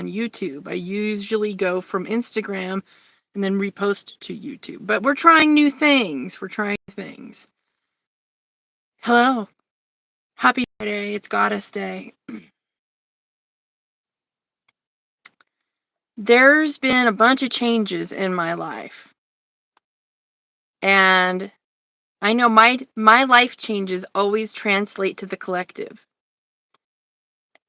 on YouTube. I usually go from Instagram and then repost to YouTube. But we're trying new things. Hello. Happy Friday. It's Goddess Day. There's been a bunch of changes in my life. And I know my life changes always translate to the collective.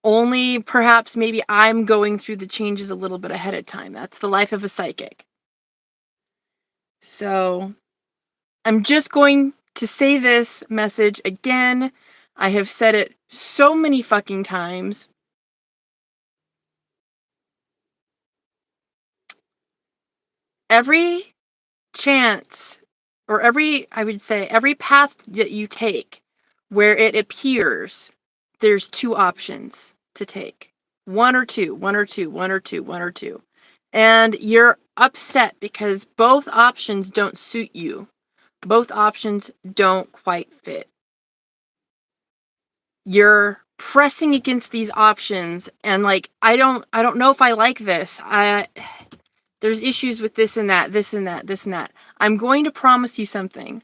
Only perhaps maybe I'm going through the changes a little bit ahead of time. That's the life of a psychic. So I'm just going to say this message again. I have said it so many fucking times. Every chance, or every path that you take where it appears there's two options to take. One or two. And you're upset because both options don't suit you. Both options don't quite fit. You're pressing against these options and like, I don't know if I like this. There's issues with this and that. I'm going to promise you something.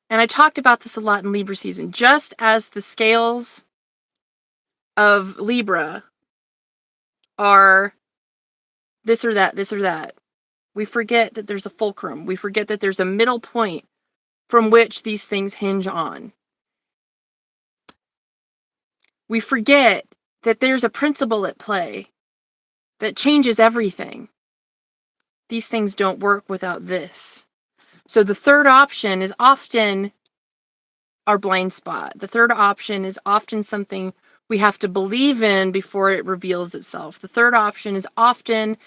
And I talked about this a lot in Libra season, just as the scales of Libra are this or that, we forget that there's a fulcrum. We forget that there's a middle point from which these things hinge on. We forget that there's a principle at play that changes everything. These things don't work without this. So the third option is often our blind spot. The third option is often something we have to believe in before it reveals itself. The third option is often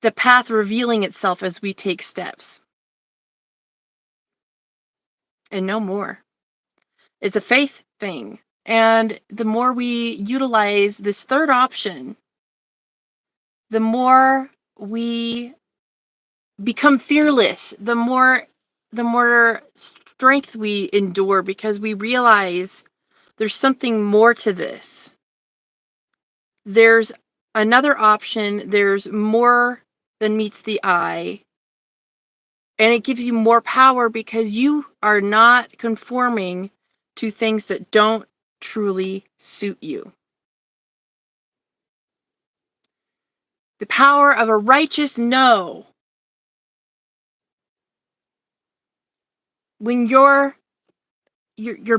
the path revealing itself as we take steps. And no more. It's a faith thing. And the more we utilize this third option, the more we become fearless, the more strength we endure, because we realize there's something more to this. There's another option. There's more than meets the eye. And it gives you more power because you are not conforming to things that don't truly suit you. The power of a righteous no. When your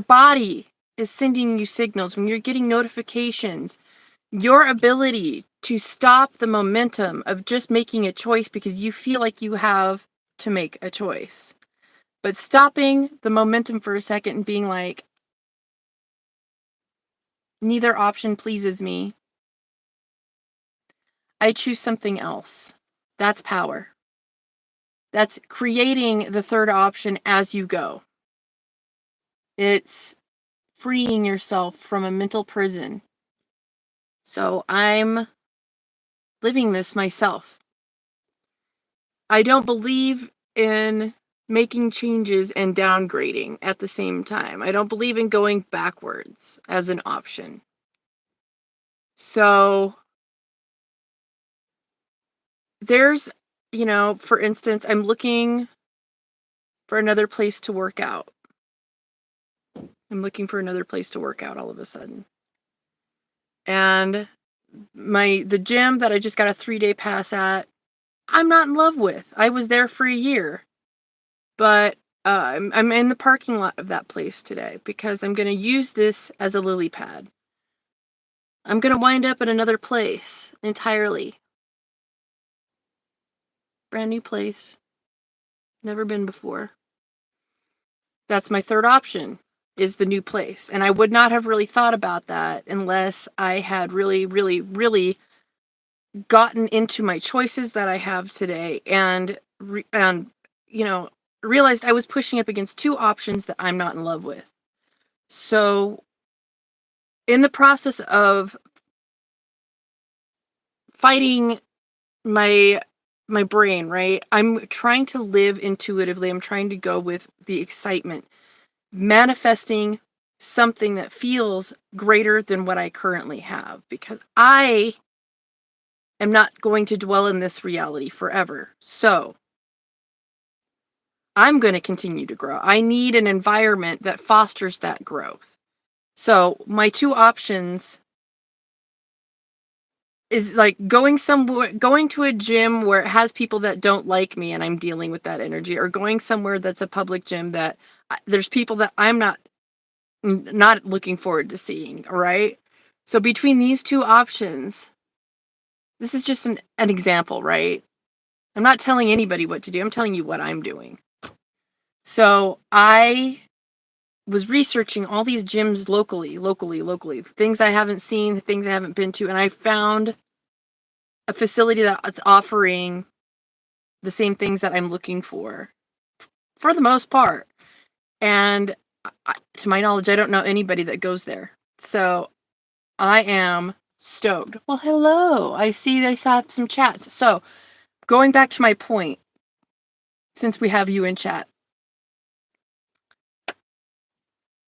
body is sending you signals, when you're getting notifications, your ability to stop the momentum of just making a choice because you feel like you have to make a choice, but stopping the momentum for a second and being like, neither option pleases me. I choose something else. That's power. That's creating the third option as you go. It's freeing yourself from a mental prison. So I'm living this myself. I don't believe in making changes and downgrading at the same time. I don't believe in going backwards as an option. So there's, for instance, I'm looking for another place to work out. I'm looking for another place to work out all of a sudden. And the gym that I just got a 3-day pass at, I'm not in love with. I was there for a year. But I'm in the parking lot of that place today because I'm going to use this as a lily pad. I'm going to wind up at another place entirely. Brand new place. Never been before. That's my third option, is the new place. And I would not have really thought about that unless I had really, really, really gotten into my choices that I have today and realized I was pushing up against two options that I'm not in love with. So in the process of fighting my brain, right? I'm trying to live intuitively. I'm trying to go with the excitement, manifesting something that feels greater than what I currently have, because I am not going to dwell in this reality forever. So I'm going to continue to grow. I need an environment that fosters that growth. So my two options is like going to a gym where it has people that don't like me and I'm dealing with that energy, or going somewhere that's a public gym that there's people that I'm not looking forward to seeing. All right. So between these two options, this is just an example, right? I'm not telling anybody what to do. I'm telling you what I'm doing. So I was researching all these gyms locally, things I haven't seen, things I haven't been to, and I found a facility that's offering the same things that I'm looking for the most part. And to my knowledge, I don't know anybody that goes there. So I am stoked. Well, hello. I saw some chats. So going back to my point, since we have you in chat,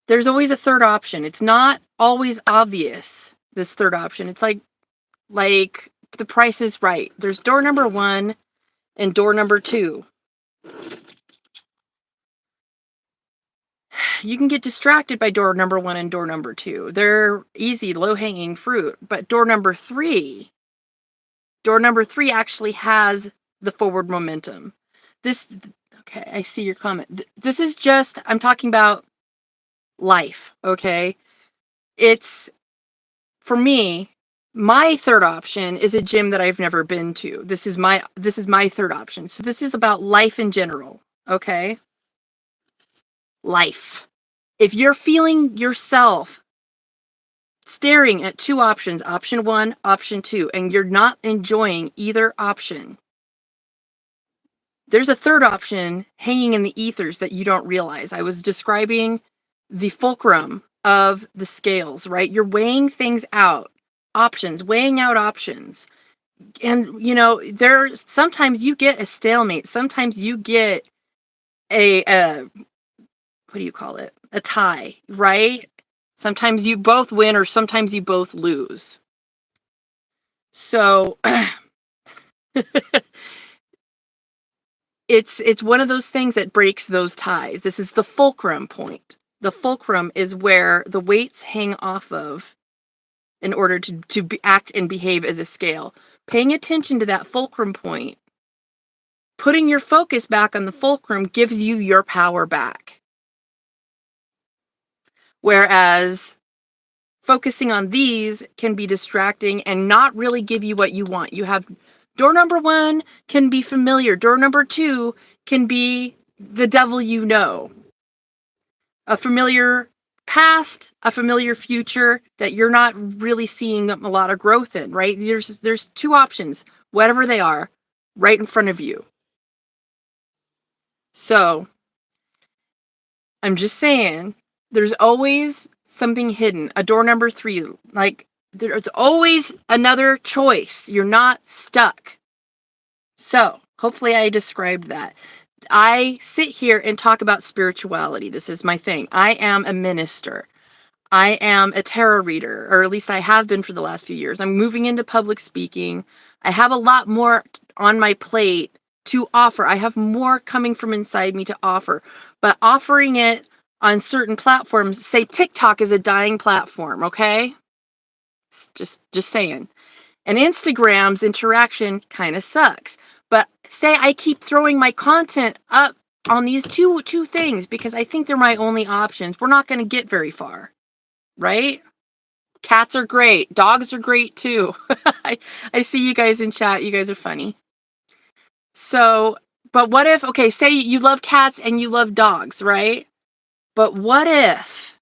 there's always a third option. It's not always obvious, this third option. It's like The Price is Right. There's door number 1 and door number 2. You can get distracted by door number 1 and door number 2. They're easy, low-hanging fruit. But door number 3 actually has the forward momentum. Okay, I see your comment. This is just, I'm talking about life, okay? It's, for me, my third option is a gym that I've never been to. This is my third option. So this is about life in general, okay? Life. If you're feeling yourself staring at two options, option 1, option 2, and you're not enjoying either option, there's a third option hanging in the ethers that you don't realize. I was describing the fulcrum of the scales, right? You're weighing things out, weighing out options. And, sometimes you get a stalemate. Sometimes you get a what do you call it? A tie, right? Sometimes you both win, or sometimes you both lose. So it's one of those things that breaks those ties. This is the fulcrum point. The fulcrum is where the weights hang off of in order to act and behave as a scale. Paying attention to that fulcrum point, putting your focus back on the fulcrum, gives you your power back. Whereas focusing on these can be distracting and not really give you what you want. You have door number 1 can be familiar. Door number 2 can be the devil you know. A familiar past, a familiar future that you're not really seeing a lot of growth in, right? There's two options, whatever they are, right in front of you. So I'm just saying, there's always something hidden. A door number 3, like there's always another choice. You're not stuck. So hopefully I described that. I sit here and talk about spirituality. This is my thing. I am a minister. I am a tarot reader, or at least I have been for the last few years. I'm moving into public speaking. I have a lot more on my plate to offer. I have more coming from inside me to offer, but offering it on certain platforms, say TikTok is a dying platform, okay? Just saying. And Instagram's interaction kind of sucks. But say I keep throwing my content up on these two things because I think they're my only options. We're not going to get very far. Right? Cats are great. Dogs are great too. I see you guys in chat. You guys are funny. So, but what if, okay, say you love cats and you love dogs, right? But what if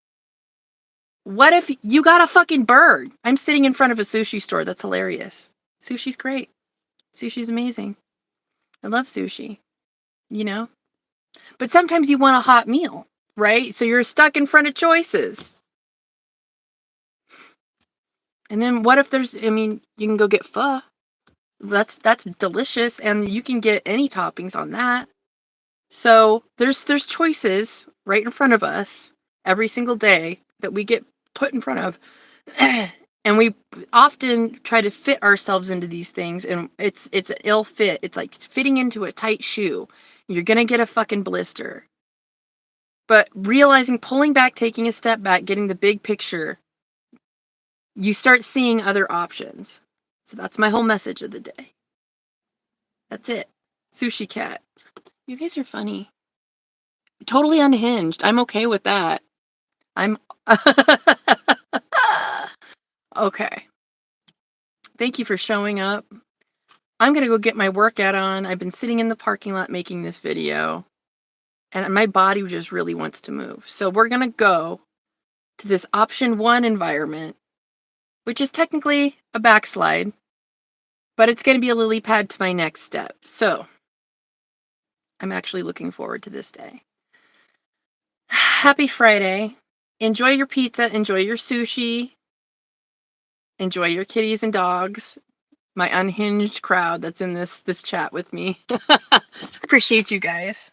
you got a fucking bird? I'm sitting in front of a sushi store. That's hilarious. Sushi's great. Sushi's amazing. I love sushi, But sometimes you want a hot meal, right? So you're stuck in front of choices. And then what if you can go get pho. That's delicious, and you can get any toppings on that. So there's choices right in front of us every single day. that we get put in front of. And we often try to fit ourselves into these things, and it's an ill fit. It's like fitting into a tight shoe. You're gonna get a fucking blister. But realizing, pulling back, taking a step back, getting the big picture, you start seeing other options. So that's my whole message of the day. That's it. Sushi cat. You guys are funny. Totally unhinged. I'm okay with that. I'm okay. Thank you for showing up. I'm going to go get my workout on. I've been sitting in the parking lot making this video, and my body just really wants to move. So we're going to go to this option 1 environment, which is technically a backslide, but it's going to be a lily pad to my next step. So I'm actually looking forward to this day. Happy Friday. Enjoy your pizza. Enjoy your sushi. Enjoy your kitties and dogs. My unhinged crowd that's in this chat with me. Appreciate you guys.